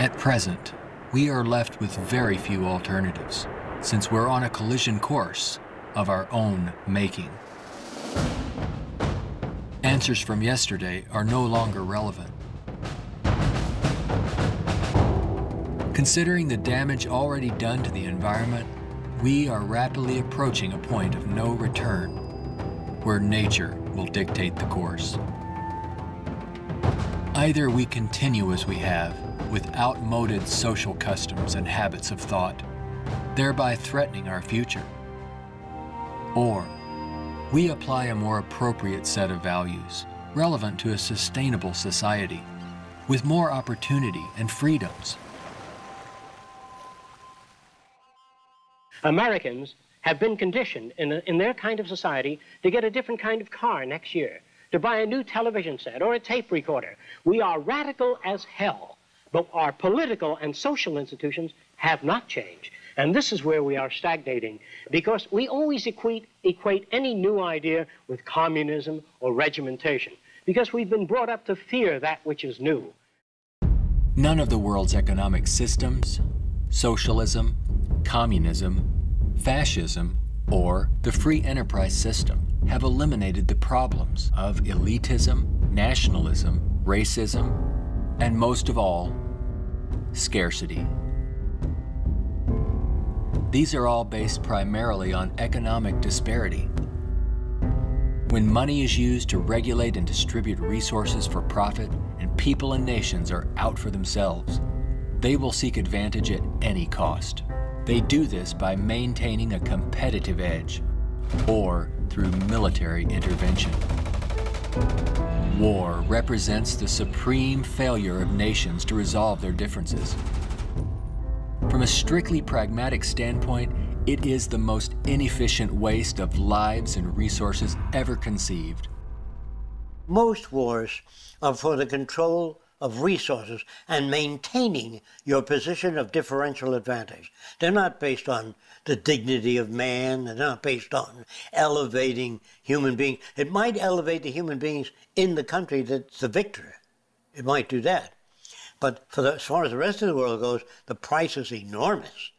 At present, we are left with very few alternatives, since we're on a collision course of our own making. Answers from yesterday are no longer relevant. Considering the damage already done to the environment, we are rapidly approaching a point of no return, where nature will dictate the course. Either we continue as we have, with outmoded social customs and habits of thought, thereby threatening our future, or we apply a more appropriate set of values, relevant to a sustainable society, with more opportunity and freedoms. Americans have been conditioned in their kind of society to get a different kind of car next year, to buy a new television set or a tape recorder. We are radical as hell, but our political and social institutions have not changed. And this is where we are stagnating, because we always equate any new idea with communism or regimentation, because we've been brought up to fear that which is new. None of the world's economic systems, socialism, communism, fascism, or the free enterprise system have eliminated the problems of elitism, nationalism, racism, and most of all, scarcity. These are all based primarily on economic disparity. When money is used to regulate and distribute resources for profit, and people and nations are out for themselves, they will seek advantage at any cost. They do this by maintaining a competitive edge, or through military intervention. War represents the supreme failure of nations to resolve their differences. From a strictly pragmatic standpoint, it is the most inefficient waste of lives and resources ever conceived. Most wars are for the control of resources and maintaining your position of differential advantage. They're not based on the dignity of man. They're not based on elevating human beings. It might elevate the human beings in the country that's the victor. It might do that. But as far as the rest of the world goes, the price is enormous.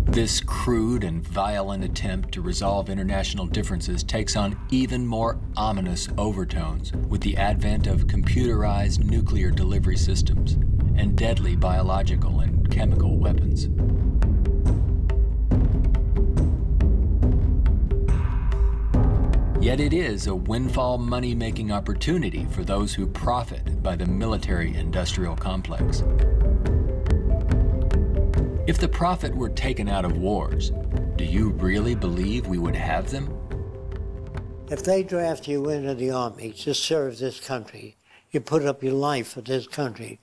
This crude and violent attempt to resolve international differences takes on even more ominous overtones with the advent of computerized nuclear delivery systems and deadly biological and chemical weapons. Yet it is a windfall money-making opportunity for those who profit by the military-industrial complex. If the profit were taken out of wars, do you really believe we would have them? If they draft you into the army to serve this country, you put up your life for this country,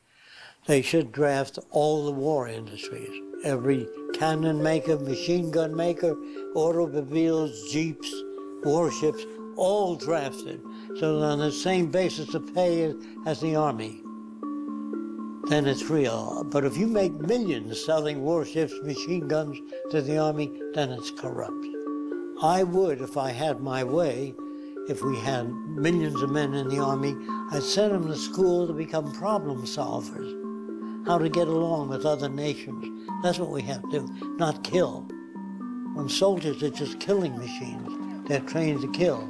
they should draft all the war industries. Every cannon maker, machine gun maker, automobiles, jeeps, warships, all drafted, so that on the same basis of pay as the army. Then it's real. But if you make millions selling warships, machine guns to the army, then it's corrupt. I would, if I had my way, if we had millions of men in the army, I'd send them to school to become problem solvers, how to get along with other nations. That's what we have to do, not kill. When soldiers are just killing machines, they're trained to kill.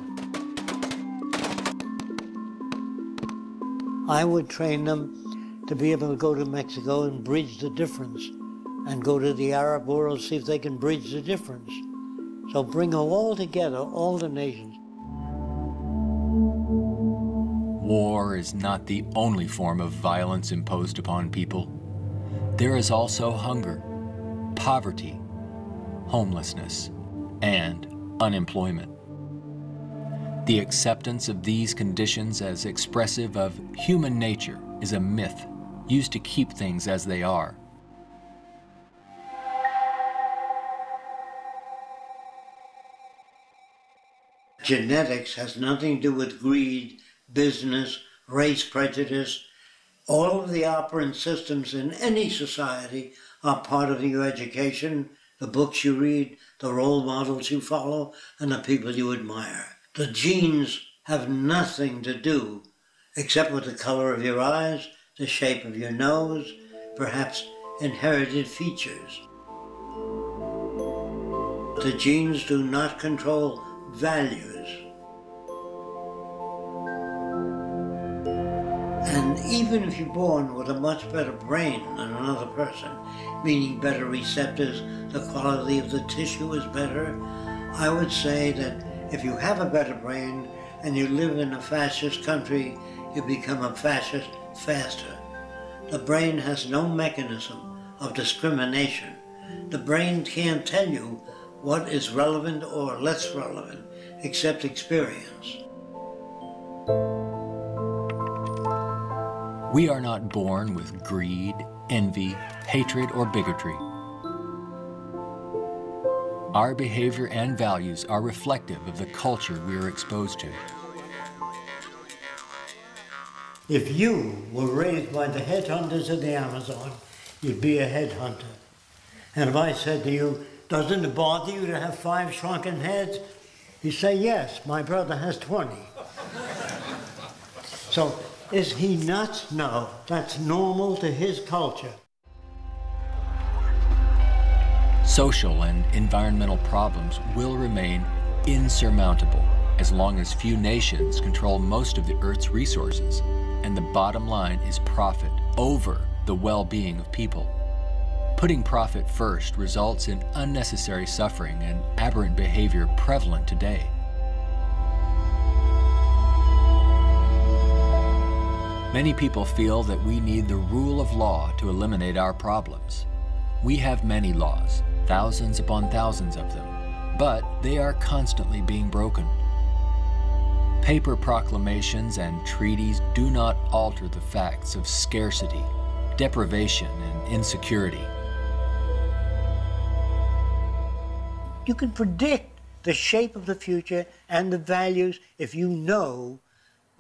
I would train them to be able to go to Mexico and bridge the difference, and go to the Arab world, see if they can bridge the difference. So bring them all together, all the nations. War is not the only form of violence imposed upon people. There is also hunger, poverty, homelessness, and unemployment. The acceptance of these conditions as expressive of human nature is a myth used to keep things as they are. Genetics has nothing to do with greed, business, race prejudice. All of the operant systems in any society are part of your education, the books you read, the role models you follow, and the people you admire. The genes have nothing to do except with the color of your eyes, the shape of your nose, perhaps inherited features. The genes do not control values. And even if you're born with a much better brain than another person, meaning better receptors, the quality of the tissue is better, I would say that if you have a better brain and you live in a fascist country, you become a fascist faster. The brain has no mechanism of discrimination. The brain can't tell you what is relevant or less relevant, except experience. We are not born with greed, envy, hatred, or bigotry. Our behavior and values are reflective of the culture we are exposed to. If you were raised by the headhunters of the Amazon, you'd be a headhunter. And if I said to you, doesn't it bother you to have 5 shrunken heads? You say, yes, my brother has 20. So, is he nuts? No, that's normal to his culture. Social and environmental problems will remain insurmountable as long as few nations control most of the Earth's resources, and the bottom line is profit over the well-being of people. Putting profit first results in unnecessary suffering and aberrant behavior prevalent today. Many people feel that we need the rule of law to eliminate our problems. We have many laws, thousands upon thousands of them, but they are constantly being broken. Paper proclamations and treaties do not alter the facts of scarcity, deprivation, and insecurity. You can predict the shape of the future and the values if you know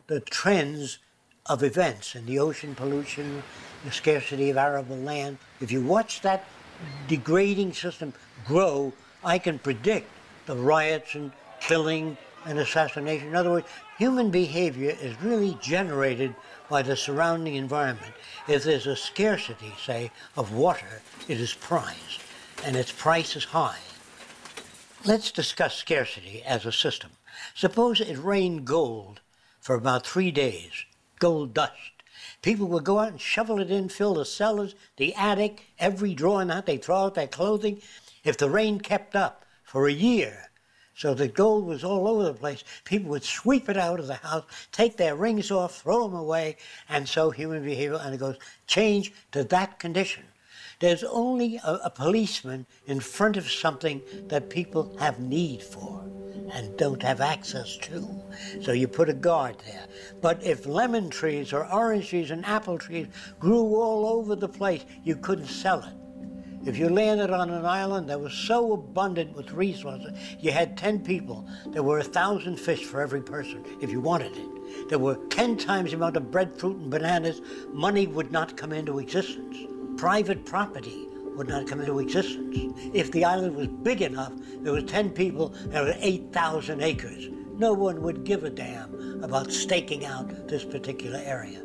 the trends of events and the ocean pollution, the scarcity of arable land. If you watch that degrading system grow, I can predict the riots and killing and assassination. In other words, human behavior is really generated by the surrounding environment. If there's a scarcity, say, of water, it is prized, and its price is high. Let's discuss scarcity as a system. Suppose it rained gold for about 3 days, gold dust. People would go out and shovel it in, fill the cellars, the attic, every drawer in that. They'd throw out their clothing. If the rain kept up for a year, so the gold was all over the place, people would sweep it out of the house, take their rings off, throw them away, and so human behavior, and it goes, change to that condition. There's only a policeman in front of something that people have need for and don't have access to. So you put a guard there. But if lemon trees or orange trees and apple trees grew all over the place, you couldn't sell it. If you landed on an island that was so abundant with resources, you had 10 people, there were 1,000 fish for every person if you wanted it. There were 10 times the amount of breadfruit and bananas, money would not come into existence. Private property would not come into existence. If the island was big enough, there was 10 people, there were 8,000 acres. No one would give a damn about staking out this particular area.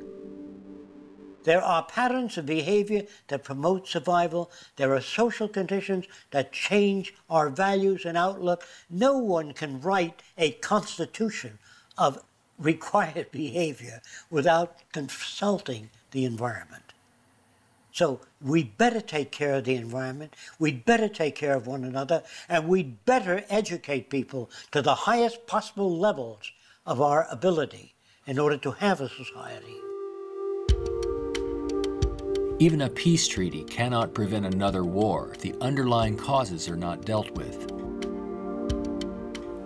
There are patterns of behavior that promote survival. There are social conditions that change our values and outlook. No one can write a constitution of required behavior without consulting the environment. So we'd better take care of the environment, we'd better take care of one another, and we'd better educate people to the highest possible levels of our ability in order to have a society. Even a peace treaty cannot prevent another war if the underlying causes are not dealt with.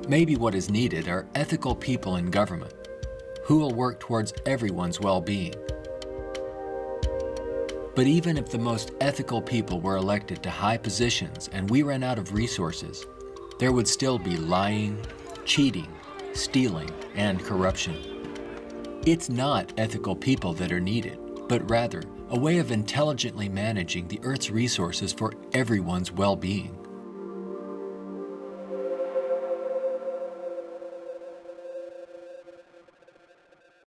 Maybe what is needed are ethical people in government who will work towards everyone's well-being. But even if the most ethical people were elected to high positions and we ran out of resources, there would still be lying, cheating, stealing, and corruption. It's not ethical people that are needed, but rather a way of intelligently managing the Earth's resources for everyone's well-being.